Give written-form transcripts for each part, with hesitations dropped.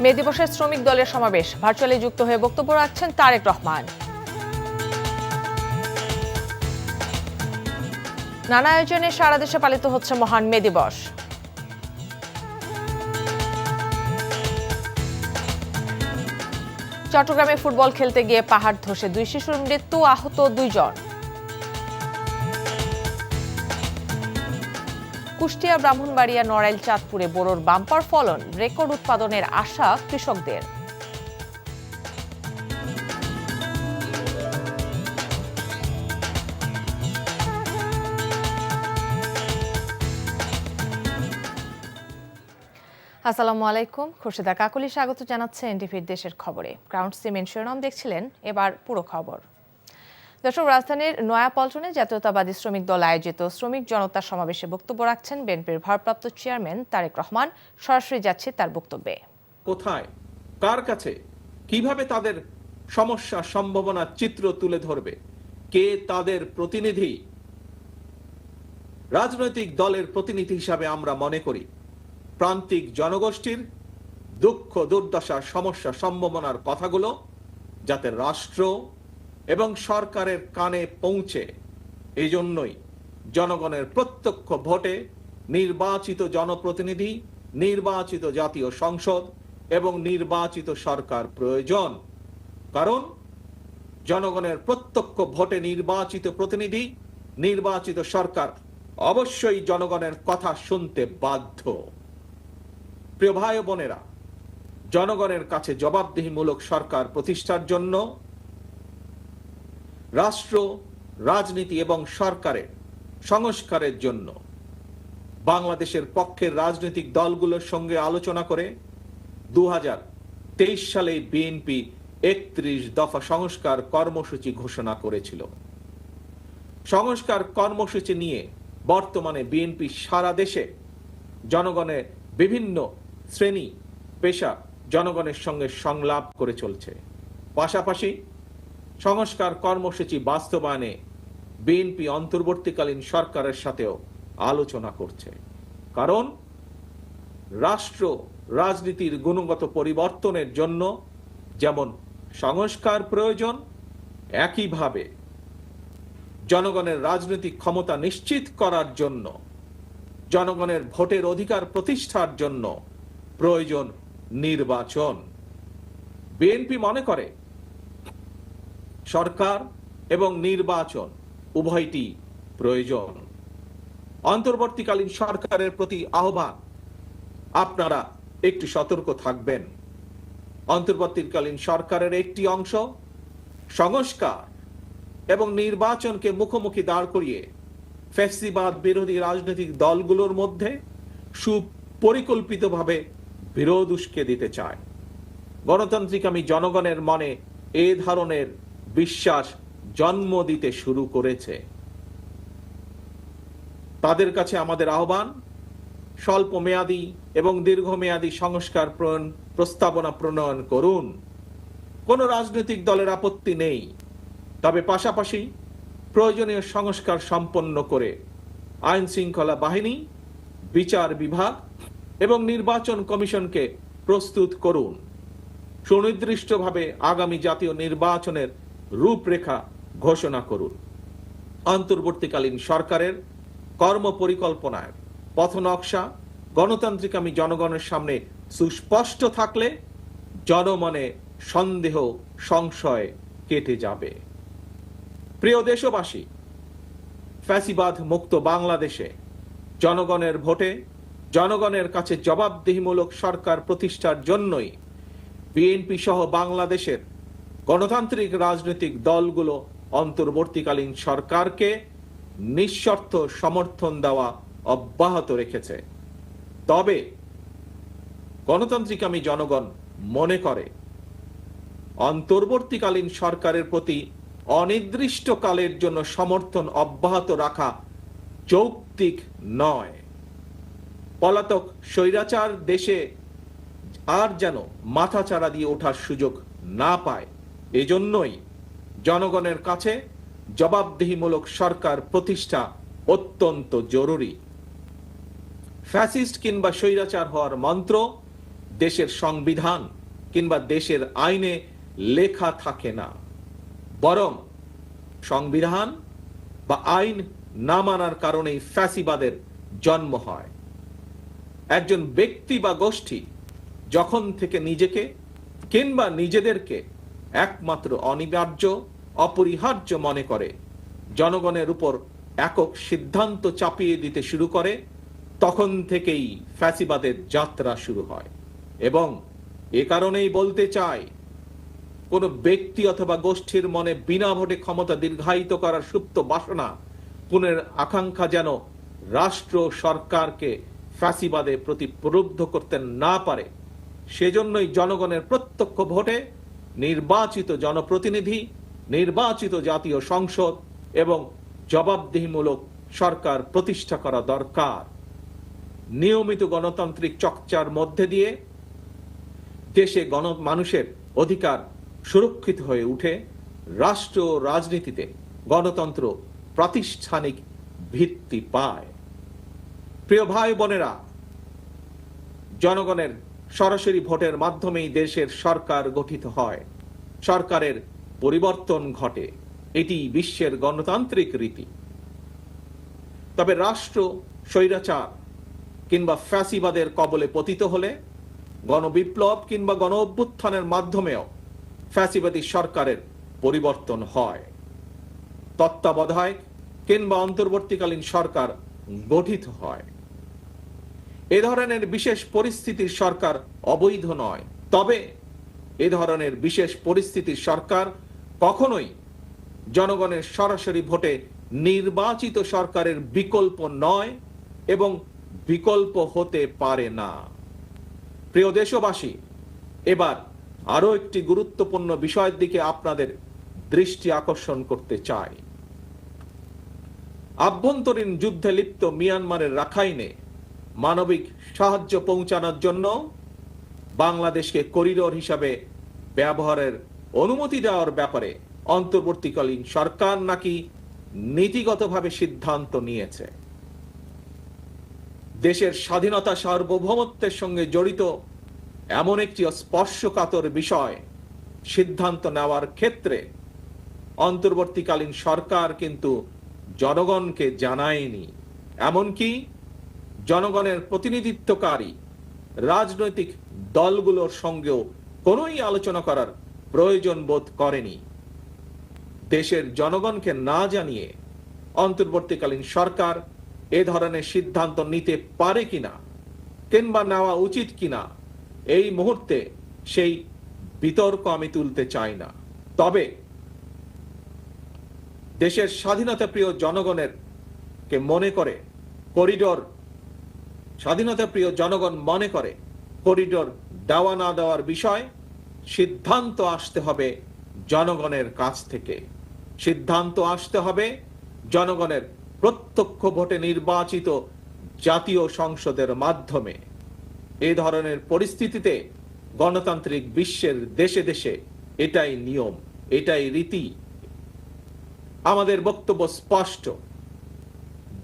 মে দিবসে শ্রমিক দলের সমাবেশ, ভার্চুয়ালি যুক্ত হয়ে বক্তব্য রাখছেন তারেক রহমান। নানা আয়োজনে সারা দেশে পালিত হচ্ছে মহান মে দিবস। চট্টগ্রামে ফুটবল খেলতে গিয়ে পাহাড় ধসে 2 শিশুর মৃত্যু, আহত 2 জন। কুষ্টিয়া, ব্রাহ্মণবাড়িয়া, নড়াইল, চাঁদপুরে বোরোর বাম্পার ফলন, রেকর্ড উৎপাদনের আশা কৃষকদের। আসসালামু আলাইকুম, খুরশিদা কাকলি স্বাগত জানাচ্ছে এনটিভির দেশের খবরে। গ্রাউন্ড সিমেন্ট শিরোনাম দেখছিলেন, এবার পুরো খবর। দর্শক, রাজধানীর নয়াপল্টনে জাতীয়তাবাদী শ্রমিক দল আয়োজিত শ্রমিক জনতা সমাবেশে বক্তব্য রাখছেন বিএনপির ভারপ্রাপ্ত চেয়ারম্যান তারেক রহমান। সরাসরি যাচ্ছে তার বক্তব্যে। কোথায়, কার কাছে, কিভাবে তাদের সমস্যা সম্ভাবনার চিত্র তুলে ধরবে, কে তাদের প্রতিনিধি? রাজনৈতিক দলের প্রতিনিধি হিসাবে আমরা মনে করি প্রান্তিক জনগোষ্ঠীর দুঃখ, দুর্দশা, সমস্যা, সম্ভাবনার কথাগুলো যাতে রাষ্ট্র এবং সরকারের কানে পৌঁছে, এই জন্যই জনগণের প্রত্যক্ষ ভোটে নির্বাচিত জনপ্রতিনিধি, নির্বাচিত জাতীয় সংসদ এবং নির্বাচিত সরকার প্রয়োজন। কারণ জনগণের প্রত্যক্ষ ভোটে নির্বাচিত প্রতিনিধি, নির্বাচিত সরকার অবশ্যই জনগণের কথা শুনতে বাধ্য। প্রিয় ভাই ও বোনেরা, জনগণের কাছে জবাবদিহিমূলক সরকার প্রতিষ্ঠার জন্য রাষ্ট্র, রাজনীতি এবং সরকারের সংস্কারের জন্য বাংলাদেশের পক্ষের রাজনৈতিক দলগুলোর সঙ্গে আলোচনা করে 2023 সালে বিএনপি 31 দফা সংস্কার কর্মসূচি ঘোষণা করেছিল। সংস্কার কর্মসূচি নিয়ে বর্তমানে বিএনপি সারা দেশে জনগণের বিভিন্ন শ্রেণী পেশা জনগণের সঙ্গে সংলাপ করে চলছে। পাশাপাশি সংস্কার কর্মসূচি বাস্তবায়নে বিএনপি অন্তর্বর্তীকালীন সরকারের সাথেও আলোচনা করছে। কারণ রাষ্ট্র রাজনীতির গুণগত পরিবর্তনের জন্য যেমন সংস্কার প্রয়োজন, একইভাবে জনগণের রাজনৈতিক ক্ষমতা নিশ্চিত করার জন্য, জনগণের ভোটের অধিকার প্রতিষ্ঠার জন্য প্রয়োজন নির্বাচন। বিএনপি মনে করে সরকার এবং নির্বাচন উভয়টি প্রয়োজন। অন্তর্বর্তীকালীন সরকারের প্রতি আহ্বান, আপনারা একটু সতর্ক থাকবেন। অন্তর্বর্তীকালীন সরকারের একটি অংশ সংস্কার এবং নির্বাচনকে মুখোমুখি দাঁড় করিয়ে ফ্যাসিবাদ বিরোধী রাজনৈতিক দলগুলোর মধ্যে সুপরিকল্পিতভাবে বিরোধ উস্কে দিতে চায়। গণতান্ত্রিকামী জনগণের মনে এ ধরনের বিশ্বাস জন্ম দিতে শুরু করেছে। তাদের কাছে আমাদের আহ্বান, স্বল্প মেয়াদী এবং দীর্ঘমেয়াদী সংস্কার প্রস্তাবনা প্রণয়ন করুন। কোনো রাজনৈতিক দলের আপত্তি নেই, তবে পাশাপাশি প্রয়োজনীয় সংস্কার সম্পন্ন করে আইন শৃঙ্খলা বাহিনী, বিচার বিভাগ এবং নির্বাচন কমিশনকে প্রস্তুত করুন। সুনির্দিষ্টভাবে আগামী জাতীয় নির্বাচনের রূপরেখা ঘোষণা করুন। অন্তর্বর্তীকালীন সরকারের কর্মপরিকল্পনায় পথনকশা গণতান্ত্রিকামী জনগণের সামনে সুস্পষ্ট থাকলে জনমনে সন্দেহ, সংশয় কেটে যাবে। প্রিয় দেশবাসী, ফ্যাসিবাদ মুক্ত বাংলাদেশে জনগণের ভোটে জনগণের কাছে জবাবদিহিমূলক সরকার প্রতিষ্ঠার জন্যই বিএনপি সহ বাংলাদেশের গণতান্ত্রিক রাজনৈতিক দলগুলো অন্তর্বর্তীকালীন সরকারকে নিঃশর্ত সমর্থন দেওয়া অব্যাহত রেখেছে। তবে গণতান্ত্রিকামী জনগণ মনে করে অন্তর্বর্তীকালীন সরকারের প্রতি অনির্দিষ্টকালের জন্য সমর্থন অব্যাহত রাখা যৌক্তিক নয়। পলাতক স্বৈরাচার দেশে আর যেন মাথাচাড়া দিয়ে ওঠার সুযোগ না পায়, এজন্যই জনগণের কাছে জবাবদিহিমূলক সরকার প্রতিষ্ঠা অত্যন্ত জরুরি। ফ্যাসিস্ট কিংবা স্বৈরাচার হওয়ার মন্ত্র দেশের সংবিধান কিংবা দেশের আইনে লেখা থাকে না, বরং সংবিধান বা আইন না মানার কারণেই ফ্যাসিবাদের জন্ম হয়। একজন ব্যক্তি বা গোষ্ঠী যখন থেকে নিজেকে কিংবা নিজেদেরকে একমাত্র অনিবার্য অপরিহার্য মনে করে, জনগণের উপর একক সিদ্ধান্ত চাপিয়ে দিতে শুরু করে, তখন থেকেই ফ্যাসিবাদের যাত্রা শুরু হয়। এবং এ কারণেই বলতে চাই, কোন ব্যক্তি অথবা গোষ্ঠীর মনে বিনা ভোটে ক্ষমতা দীর্ঘায়িত করার সুপ্ত বাসনা, পুনের আকাঙ্ক্ষা যেন রাষ্ট্র সরকারকে ফ্যাসিবাদে প্রতি প্রলুব্ধ করতে না পারে, সেজন্যই জনগণের প্রত্যক্ষ ভোটে নির্বাচিত জনপ্রতিনিধি, নির্বাচিত জাতীয় সংসদ এবং জবাবদিহিমূলক সরকার প্রতিষ্ঠা করা দরকার। নিয়মিত গণতান্ত্রিক চর্চার মধ্যে দিয়ে দেশে মানুষের অধিকার সুরক্ষিত হয়ে উঠে, রাষ্ট্র রাজনীতিতে গণতন্ত্র প্রাতিষ্ঠানিক ভিত্তি পায়। প্রিয় ভাই বোনেরা, জনগণের সরাসরি ভোটের মাধ্যমেই দেশের সরকার গঠিত হয়, সরকারের পরিবর্তন ঘটে, এটি বিশ্বের গণতান্ত্রিক রীতি। তবে রাষ্ট্র স্বৈরাচার কিংবা ফ্যাসিবাদের কবলে পতিত হলে গণবিপ্লব কিংবা গণ অভ্যুত্থানের মাধ্যমেও ফ্যাসিবাদী সরকারের পরিবর্তন হয়, তত্ত্বাবধায়ক কিংবা অন্তর্বর্তীকালীন সরকার গঠিত হয়। এ ধরনের বিশেষ পরিস্থিতির সরকার অবৈধ নয়, তবে এ ধরনের বিশেষ পরিস্থিতির সরকার কখনোই জনগণের সরাসরি ভোটে নির্বাচিত সরকারের বিকল্প নয় এবং বিকল্প হতে পারে না। প্রিয় দেশবাসী, এবার আরো একটি গুরুত্বপূর্ণ বিষয়ের দিকে আপনাদের দৃষ্টি আকর্ষণ করতে চাই। আভ্যন্তরীণ যুদ্ধে লিপ্ত মিয়ানমারের রাখাইনে মানবিক সাহায্য পৌঁছানোর জন্য বাংলাদেশকে করিডোর হিসাবে ব্যবহারের অনুমতি দেওয়ার ব্যাপারে অন্তর্বর্তীকালীন সরকার নাকি নীতিগতভাবে সিদ্ধান্ত নিয়েছে। দেশের স্বাধীনতা সার্বভৌমত্বের সঙ্গে জড়িত এমন একটি স্পর্শকাতর বিষয় সিদ্ধান্ত নেওয়ার ক্ষেত্রে অন্তর্বর্তীকালীন সরকার কিন্তু জনগণকে জানায়নি, এমনকি জনগণের প্রতিনিধিত্বকারী রাজনৈতিক দলগুলোর সঙ্গেও কোনোই আলোচনা করার প্রয়োজন বোধ করেনি। দেশের জনগণকে না জানিয়ে অন্তর্বর্তীকালীন সরকার এ ধরনের সিদ্ধান্ত নিতে পারে কিনা কিংবা নেওয়া উচিত কিনা, এই মুহূর্তে সেই বিতর্ক আমি তুলতে চাই না। তবে দেশের স্বাধীনতা প্রিয় জনগণের কে মনে করে করিডোর, স্বাধীনতা প্রিয় জনগণ মনে করে করিডোর দেওয়া না দেওয়ার বিষয় সিদ্ধান্ত আসতে হবে জনগণের কাছ থেকে। সিদ্ধান্ত আসতে হবে জনগণের প্রত্যক্ষ ভোটে নির্বাচিত জাতীয় সংসদের মাধ্যমে। এই ধরনের পরিস্থিতিতে গণতান্ত্রিক বিশ্বের দেশে দেশে এটাই নিয়ম, এটাই রীতি। আমাদের বক্তব্য স্পষ্ট,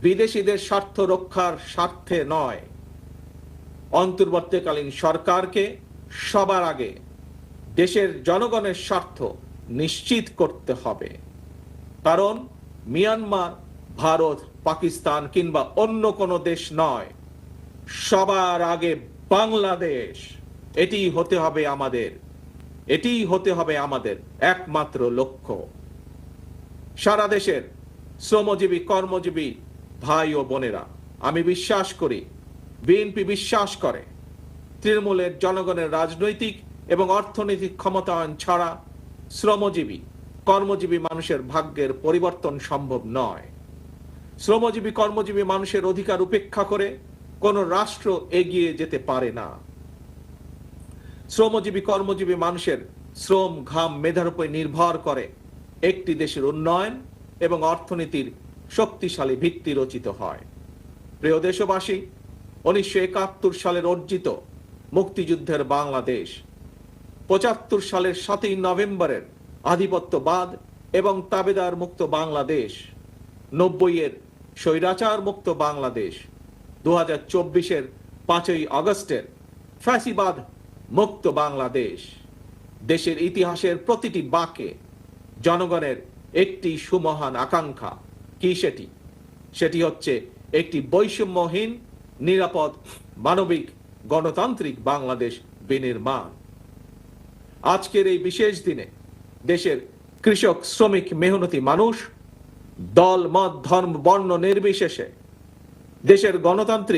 বিদেশিদের স্বার্থ রক্ষার স্বার্থে নয়, অন্তর্বর্তীকালীন সরকারকে সবার আগে দেশের জনগণের স্বার্থ নিশ্চিত করতে হবে। কারণ মিয়ানমার, ভারত, পাকিস্তান কিংবা অন্য কোনো দেশ নয়, সবার আগে বাংলাদেশ। এটিই হতে হবে আমাদের, এটিই হতে হবে আমাদের একমাত্র লক্ষ্য। সারা দেশের শ্রমজীবী কর্মজীবী ভাই ও বোনেরা, আমি বিশ্বাস করি, বিএনপি বিশ্বাস করে, তৃণমূলের জনগণের রাজনৈতিক এবং অর্থনৈতিক ক্ষমতায়ন ছাড়া শ্রমজীবী কর্মজীবী মানুষের ভাগ্যের পরিবর্তন সম্ভব নয়। শ্রমজীবী কর্মজীবী মানুষের অধিকার উপেক্ষা করে কোনো রাষ্ট্র এগিয়ে যেতে পারে না। শ্রমজীবী কর্মজীবী মানুষের শ্রম, ঘাম, মেধার উপর নির্ভর করে একটি দেশের উন্নয়ন এবং অর্থনীতির শক্তিশালী ভিত্তি রচিত হয়। প্রিয় দেশবাসী, 1971 সালের অর্জিত মুক্তিযুদ্ধের বাংলাদেশ, 75 সালের 7ই নভেম্বরের আধিপত্যবাদ এবং তাবেদার মুক্ত বাংলাদেশ, 90-এর স্বৈরাচার মুক্ত বাংলাদেশ, 2024-এর 5ই আগস্টের ফ্যাসিবাদ মুক্ত বাংলাদেশ। দেশের ইতিহাসের প্রতিটি বাঁকে জনগণের একটি সুমহান আকাঙ্ক্ষা। কি সেটি? সেটি হচ্ছে একটি বৈষম্যহীন, নিরাপদ, মানবিক, গণতান্ত্রিক বাংলাদেশ বিনির্মাণ। আজকের এই বিশেষ দিনে দেশের কৃষক, শ্রমিক, মেহনতি মানুষ দল, মত, ধর্ম, বর্ণ নির্বিশেষে দেশের গণতন্ত্র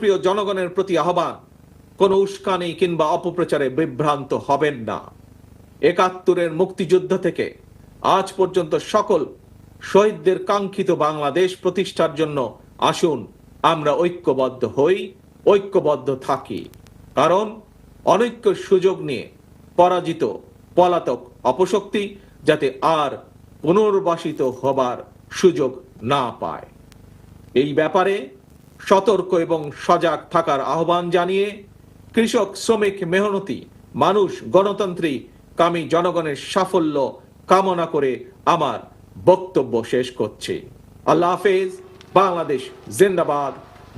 প্রিয় জনগণের প্রতি আহ্বান, কোন উস্কানি কিংবা অপপ্রচারে বিভ্রান্ত হবেন না। ৭১-এর মুক্তিযুদ্ধ থেকে আজ পর্যন্ত সকল শহীদদের কাঙ্ক্ষিত বাংলাদেশ প্রতিষ্ঠার জন্য আসুন আমরা ঐক্যবদ্ধ হই, ঐক্যবদ্ধ থাকি। কারণ অনৈক্যের সুযোগ নিয়ে পরাজিত পলাতক অপশক্তি যাতে আর পুনর্বাসিত হবার সুযোগ না পায়, এই ব্যাপারে সতর্ক এবং সজাগ থাকার আহ্বান জানিয়ে কৃষক, শ্রমিক, মেহনতি মানুষ, গণতন্ত্রী কামী জনগণের সাফল্য কামনা করে আমার বক্তব্য শেষ করছি। আল্লাহ হাফেজ। বাংলাদেশ জিন্দাবাদ।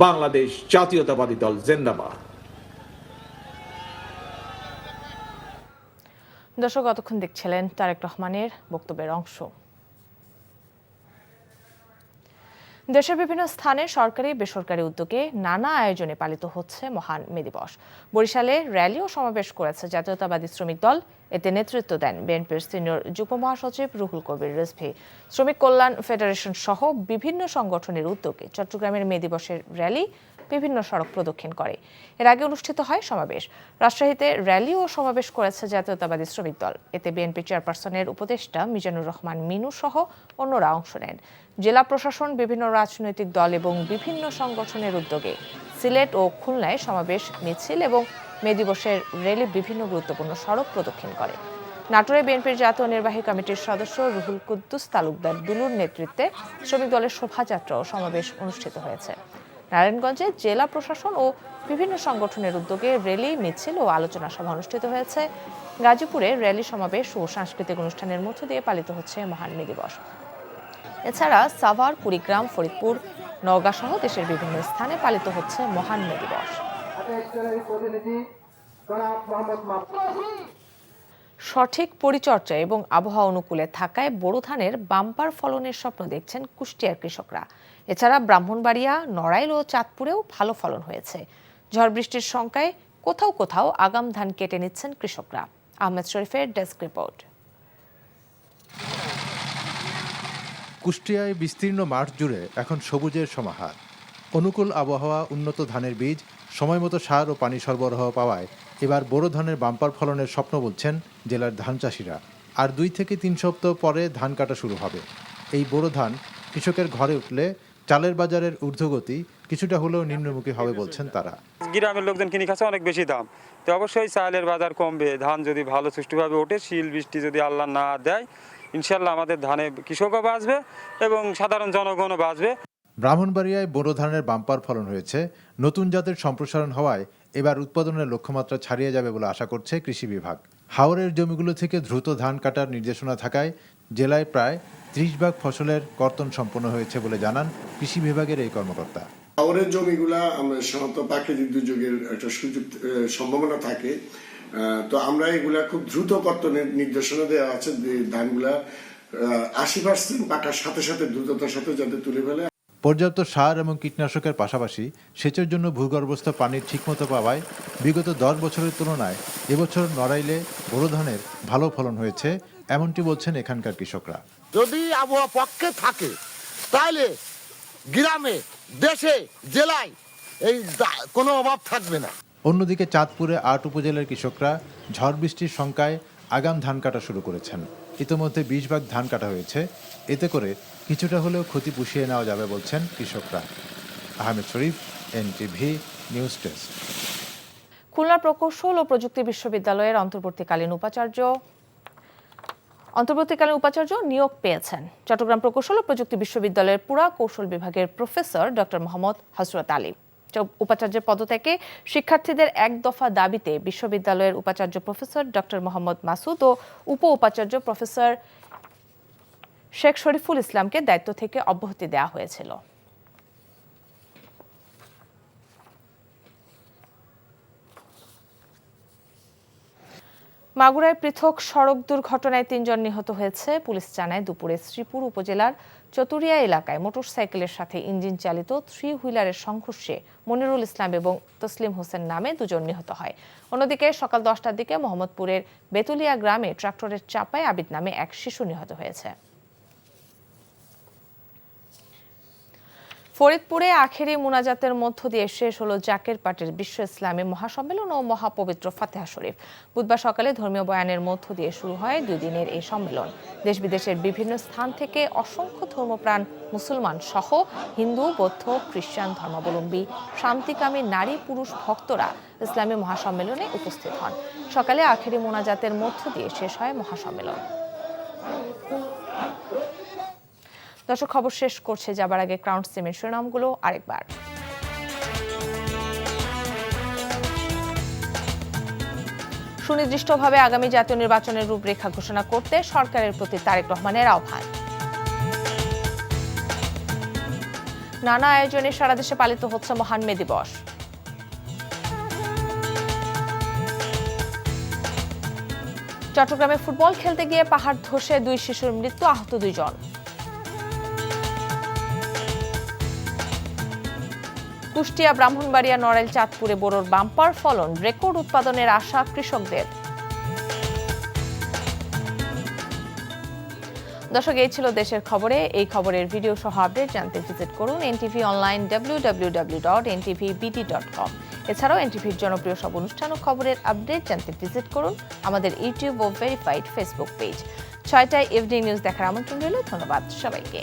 বাংলাদেশ জাতীয়তাবাদী দল জিন্দাবাদ। দর্শক এতক্ষণ দেখছিলেন তারেক রহমানের বক্তব্যের অংশ। দেশের বিভিন্ন স্থানে সরকারি বেসরকারি উদ্যোগে নানা আয়োজনে পালিত হচ্ছে মহান মে দিবস। বরিশালে র্যালি ও সমাবেশ করেছে জাতীয়তাবাদী শ্রমিক দল। এতে নেতৃত্ব দেন বিএনপির সিনিয়র যুগ্ম মহাসচিব রুহুল কবির রিজভী। শ্রমিক কল্যাণ ফেডারেশন সহ বিভিন্ন সংগঠনের উদ্যোগে চট্টগ্রামের মে দিবসের র্যালি বিভিন্ন সড়ক প্রদক্ষিণ করে। এর আগে অনুষ্ঠিত হয় সমাবেশ। রাজশাহীতে র্যালি ও সমাবেশ করেছে জাতীয়তাবাদী শ্রমিক দল। এতে বিএনপি চেয়ারপারসনের উপদেষ্টা মিজানুর রহমান মিনু সহ অন্যরা অংশ নেন। জেলা প্রশাসন, বিভিন্ন রাজনৈতিক দল এবং বিভিন্ন সংগঠনের উদ্যোগে সিলেট ও খুলনায় সমাবেশ, মিছিল এবং মে দিবসের র্যালি বিভিন্ন গুরুত্বপূর্ণ সড়ক প্রদক্ষিণ করে। নাটোরে বিএনপির জাতীয় নির্বাহী কমিটির সদস্য রুহুল কুদ্দুস তালুকদার দুলুর নেতৃত্বে শ্রমিক দলের শোভাযাত্রা ও সমাবেশ অনুষ্ঠিত হয়েছে। নারায়ণগঞ্জে জেলা প্রশাসন ও বিভিন্ন সংগঠনের উদ্যোগে র্যালি, মিছিল ও আলোচনা সভা অনুষ্ঠিত হয়েছে। গাজীপুরে র্যালি, সমাবেশ ও সাংস্কৃতিক অনুষ্ঠানের মধ্য দিয়ে পালিত হচ্ছে মহান মে দিবস। এছাড়া সাভার, কুড়িগ্রাম, ফরিদপুর, নওগাঁ সহ দেশের বিভিন্ন স্থানে পালিত হচ্ছে মহান মে দিবস। সঠিক পরিচর্যা এবং আবহাওয়া অনুকূলে থাকায় বোরো ধানের বাম্পার ফলনের স্বপ্ন দেখছেন কুষ্টিয়ার কৃষকরা। এছাড়া ব্রাহ্মণবাড়িয়া, নড়াইল ও চাঁদপুরেও ভালো ফলন হয়েছে। ঝড় বৃষ্টির শঙ্কায় কোথাও কোথাও আগাম ধান কেটে নিচ্ছেন কৃষকরা। আহমেদ শরীফের ডেস্ক রিপোর্ট। কুষ্টিয়ায় বিস্তীর্ণ মাঠ জুড়ে এখন সবুজের সমাহার। অনুকূল আবহাওয়া, উন্নত ধানের বীজ, সময়মতো সার ও পানি সরবরাহ পাওয়ায় এবার বোরো ধানের বাম্পার ফলনের স্বপ্ন বলছেন জেলার ধান চাষিরা। আর 2 থেকে 3 সপ্তাহ পরে ধান কাটা শুরু হবে। এই বোরো ধান কৃষকের ঘরে উঠলে চালের বাজারের ঊর্ধ্বগতি কিছুটা হলেও নিম্নমুখী হবে বলছেন তারা। গ্রামের লোকজন কিনে খাচ্ছে অনেক বেশি দাম, তো অবশ্যই চালের বাজার কমবে। ধান যদি ভালো সুষ্ঠুভাবে ওঠে, শিল বৃষ্টি যদি আল্লাহ না দেয়, ইনশাল্লাহ আমাদের ধানে কৃষকও বাঁচবে এবং সাধারণ জনগণও বাঁচবে। ব্রাহ্মণবাড়িয়ায় বোরো ধানের বাম্পার ফলন হয়েছে। নতুন জাতের সম্প্রসারণ হওয়ায় এবার উৎপাদনের লক্ষ্যমাত্রা ছাড়িয়ে যাবে বলে আশা করছে কৃষি বিভাগ। হাওরের জমিগুলো থেকে দ্রুত ধান কাটার নির্দেশনা থাকায় জেলায় প্রায় 30 ভাগ ফসলের কর্তন সম্পন্ন হয়েছে বলে জানান কৃষি বিভাগের এই কর্মকর্তা। হাওরের জমিগুলা আমরা সাধারণত প্রাকৃতিক দুর্যোগের একটা সুযোগ সম্ভাবনা থাকে, তো আমরা এগুলা খুব দ্রুত কর্তনের নির্দেশনা দেওয়া আছে। ধানগুলা 80% পাকার সাথে সাথে দ্রুততার সাথে যাতে তুলে ফেলে। পর্যাপ্ত সার এবং কীটনাশকের পাশাপাশি সেচের জন্য ভূগর্ভস্থ পানির ঠিকমতো পাওয়ায় বিগত 10 বছরের তুলনায় এবছর নড়াইলে বোরো ধানের ভালো ফলন হয়েছে, এমনটি বলছেন এখানকার কৃষকরা। যদি আবহাওয়া পক্ষে থাকে তাহলে গ্রামে, দেশে, জেলায় এই কোনো অভাব থাকবে না। অন্যদিকে চাঁদপুরে 8 উপজেলার কৃষকরা ঝড় বৃষ্টির শঙ্কায় আগাম ধান কাটা শুরু করেছেন। ইতোমধ্যে 20 ভাগ ধান কাটা হয়েছে। এতে করে কিছুটা হলেও ক্ষতি পুষিয়ে নেওয়া যাবে বলছেন কৃষকরা। আহমেদ শরীফ, এনটিভি নিউজ ডেস্ক। খুলনা প্রকৌশল ও প্রযুক্তি বিশ্ববিদ্যালয়ের অন্তর্বর্তীকালীন উপাচার্য নিয়োগ পেয়েছেন চট্টগ্রাম প্রকৌশল ও প্রযুক্তি বিশ্ববিদ্যালয়ের পুরা কৌশল বিভাগের প্রফেসর ডক্টর মোহাম্মদ হযরত আলী। উপাচার্যের পদত্যাগে শিক্ষার্থীদের এক দফা দাবিতে বিশ্ববিদ্যালয়ের উপাচার্য প্রফেসর ডক্টর মোহাম্মদ মাসুদ ও উপ উপাচার্য প্রফেসর শেখ শরীফুল ইসলামকে দায়িত্ব থেকে অব্যাহতি দেওয়া হয়েছিল। মাগুরায় পৃথক সড়ক দুর্ঘটনায় ৩ জন নিহত হয়েছে। পুলিশ জানায় দুপুরে শ্রীপুর উপজেলার চতুরিয়া এলাকায় মোটরসাইকেলের সাথে ইঞ্জিন চালিত 3 হুইলারের সংঘর্ষে মনিরুল ইসলাম এবং তসলিম হোসেন নামে 2 জন নিহত হয়। অন্যদিকে সকাল 10টার দিকে মোহাম্মদপুরের বেতুলিয়া গ্রামে ট্রাক্টরের চাপায় আবিদ নামে এক শিশু নিহত হয়েছে। ফরিদপুরে আখেরি মুনাজাতের মধ্য দিয়ে শেষ হলো জাকের পার্টির বিশ্ব ইসলামী মহাসম্মেলন ও মহাপবিত্র ফাতেহা শরীফ। বুধবার সকালে ধর্মীয় বয়ানের মধ্য দিয়ে শুরু হয় 2 দিনের এই সম্মেলন। দেশ বিদেশের বিভিন্ন স্থান থেকে অসংখ্য ধর্মপ্রাণ মুসলমান সহ হিন্দু, বৌদ্ধ, খ্রিস্টান ধর্মাবলম্বী, শান্তিকামী নারী পুরুষ ভক্তরা ইসলামী মহাসম্মেলনে উপস্থিত হন। সকালে আখেরি মুনাজাতের মধ্য দিয়ে শেষ হয় মহাসম্মেলন। দর্শক, খবর শেষ করছে যাবার আগে ক্রাউন সিমের শিরোনামগুলো আরেকবার। সুনির্দিষ্টভাবে আগামী জাতীয় নির্বাচনের রূপরেখা ঘোষণা করতে সরকারের প্রতি তারেক রহমানের আহ্বান। নানা আয়োজনে সারা দেশে পালিত হচ্ছে মহান মে দিবস। চট্টগ্রামে ফুটবল খেলতে গিয়ে পাহাড় ধসে 2 শিশুর মৃত্যু, আহত 2 জন। কুষ্টিয়া, ব্রাহ্মণবাড়িয়া, নড়াইল, চাঁদপুরে বোরোর বাম্পার ফলন, রেকর্ড উৎপাদনের আশা কৃষকদের। দর্শক, এই ছিল দেশের খবরে। এই খবরের ভিডিও সহ আপডেট জানতে ভিজিট করুন NTV অনলাইন www.ntvbt.com। এছাড়াও এনটিভির জনপ্রিয় সব অনুষ্ঠান ও খবরের আপডেট জানতে ভিজিট করুন আমাদের ইউটিউব ও ভেরিফাইড ফেসবুক পেজ। 6টায় ইভিনিং নিউজ দেখার আমন্ত্রণ রইল। ধন্যবাদ সবাইকে।